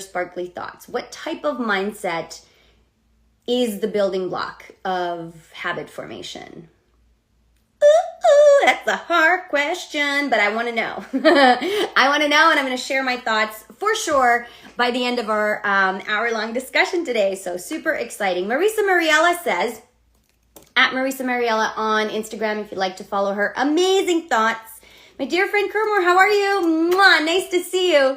sparkly thoughts. What type of mindset is the building block of habit formation? Ooh, that's a hard question, but I want to know. I want to know, and I'm going to share my thoughts for sure by the end of our hour-long discussion today. So super exciting. Marisa Mariella says, at Marisa Mariella on Instagram, if you'd like to follow her. Amazing thoughts. My dear friend Kermore, how are you? Mwah, nice to see you.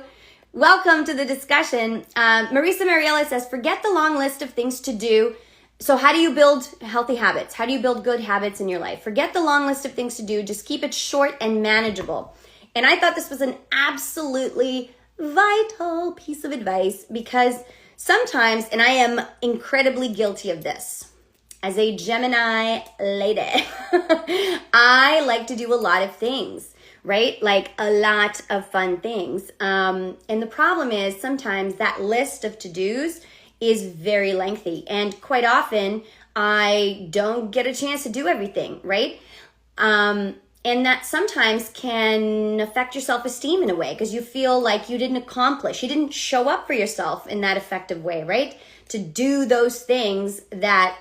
Welcome to the discussion. Marisa Mariella says, forget the long list of things to do. So how do you build healthy habits? How do you build good habits in your life? Forget the long list of things to do. Just keep it short and manageable. And I thought this was an absolutely vital piece of advice because sometimes, and I am incredibly guilty of this, as a Gemini lady, I like to do a lot of things. Right? Like a lot of fun things. And the problem is sometimes that list of to-dos is very lengthy. And quite often I don't get a chance to do everything, right? And that sometimes can affect your self-esteem in a way because you feel like you didn't accomplish, you didn't show up for yourself in that effective way, right? To do those things that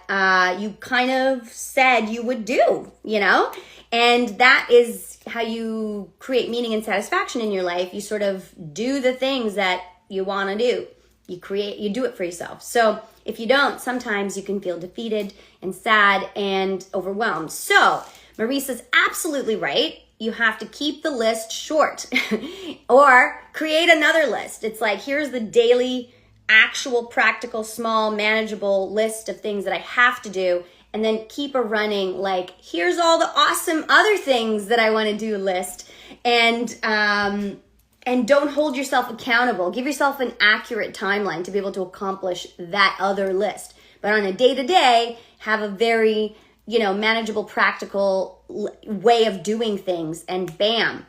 you kind of said you would do, you know? And that is how you create meaning and satisfaction in your life. You sort of do the things that you want to do. You do it for yourself. So if you don't, sometimes you can feel defeated and sad and overwhelmed. So Marisa's absolutely right. You have to keep the list short or create another list. It's like, here's the daily, actual, practical, small, manageable list of things that I have to do. And then keep a running, like, here's all the awesome other things that I want to do list. And don't hold yourself accountable. Give yourself an accurate timeline to be able to accomplish that other list. But on a day-to-day, have a very, manageable, practical way of doing things. And bam,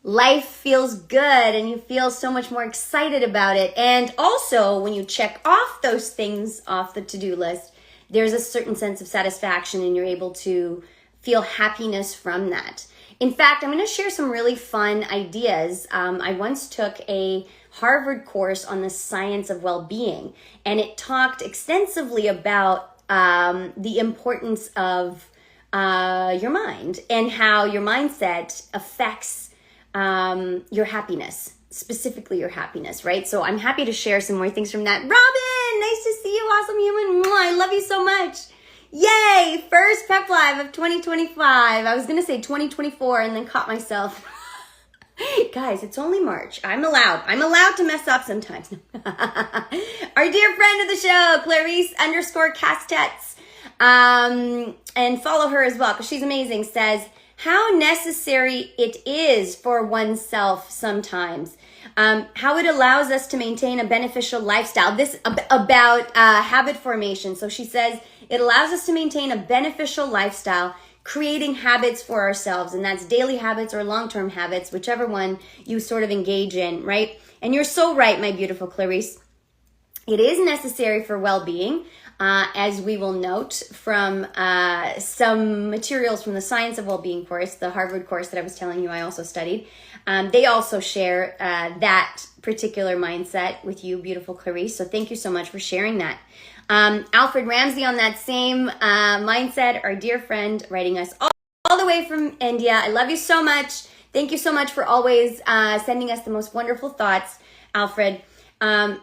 life feels good and you feel so much more excited about it. And also, when you check off those things off the to-do list, there's a certain sense of satisfaction and you're able to feel happiness from that. In fact, I'm going to share some really fun ideas. I once took a Harvard course on the science of well-being, and it talked extensively about the importance of your mind and how your mindset affects your happiness, specifically your happiness, right? So I'm happy to share some more things from that. Robin, nice to see you, awesome human. I love you so much. Yay, first Pep Live of 2025. I was going to say 2024 and then caught myself. Guys, it's only March. I'm allowed to mess up sometimes. Our dear friend of the show, Clarice_Castets, and follow her as well because she's amazing, says, how necessary it is for oneself sometimes. How it allows us to maintain a beneficial lifestyle. This about habit formation. So she says it allows us to maintain a beneficial lifestyle, creating habits for ourselves. And that's daily habits or long-term habits, whichever one you sort of engage in, right? And you're so right, my beautiful Clarice. It is necessary for well-being. As we will note from some materials from the Science of Wellbeing course, the Harvard course that I was telling you I also studied. They also share that particular mindset with you, beautiful Clarice. So thank you so much for sharing that. Alfred Ramsey on that same mindset, our dear friend writing us all the way from India. I love you so much. Thank you so much for always sending us the most wonderful thoughts, Alfred.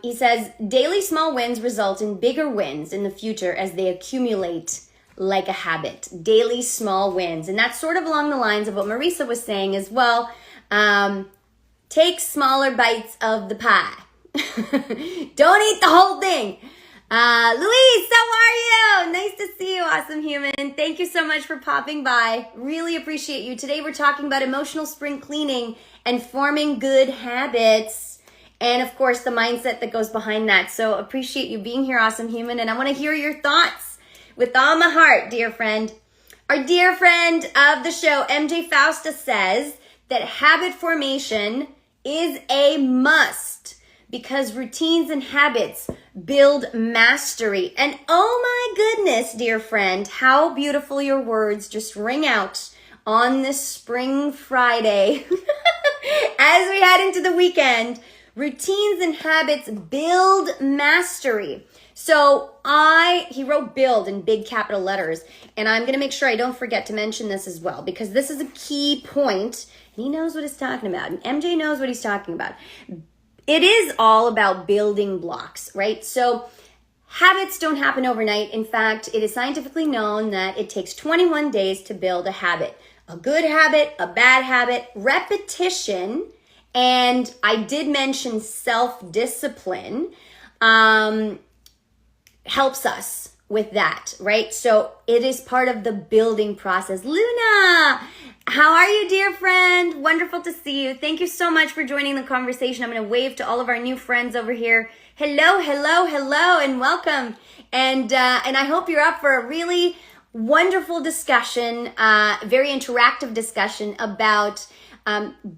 He says, daily small wins result in bigger wins in the future as they accumulate like a habit. Daily small wins. And that's sort of along the lines of what Marisa was saying as well. Take smaller bites of the pie. Don't eat the whole thing. Louise, how are you? Nice to see you, awesome human. Thank you so much for popping by. Really appreciate you. Today we're talking about emotional spring cleaning and forming good habits. And of course, the mindset that goes behind that. So appreciate you being here, awesome human. And I want to hear your thoughts with all my heart, dear friend. Our dear friend of the show, MJ Fausta, says that habit formation is a must because routines and habits build mastery. And oh my goodness, dear friend, how beautiful your words just ring out on this spring Friday as we head into the weekend. Routines and habits build mastery. So he wrote build in big capital letters, and I'm going to make sure I don't forget to mention this as well, because this is a key point. He knows what he's talking about, and MJ knows what he's talking about. It is all about building blocks, right? So habits don't happen overnight. In fact, it is scientifically known that it takes 21 days to build a habit. A good habit, a bad habit, repetition, and I did mention self-discipline helps us with that, right? So it is part of the building process. Luna, how are you, dear friend? Wonderful to see you. Thank you so much for joining the conversation. I'm going to wave to all of our new friends over here. Hello, hello, hello, and welcome. And I hope you're up for a really wonderful discussion, very interactive discussion about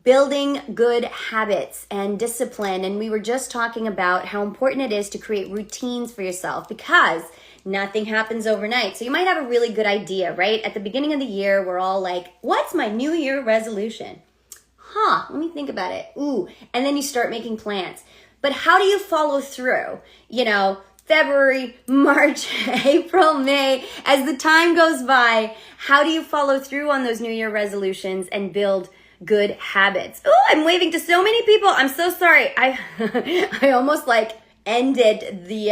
building good habits and discipline. And we were just talking about how important it is to create routines for yourself, because nothing happens overnight. So you might have a really good idea, right? At the beginning of the year, we're all like, what's my New Year resolution? Let me think about it. Ooh, and then you start making plans. But how do you follow through? February, March, April, May, as the time goes by, how do you follow through on those New Year resolutions and build good habits? Oh, I'm waving to so many people. I'm so sorry. I almost ended the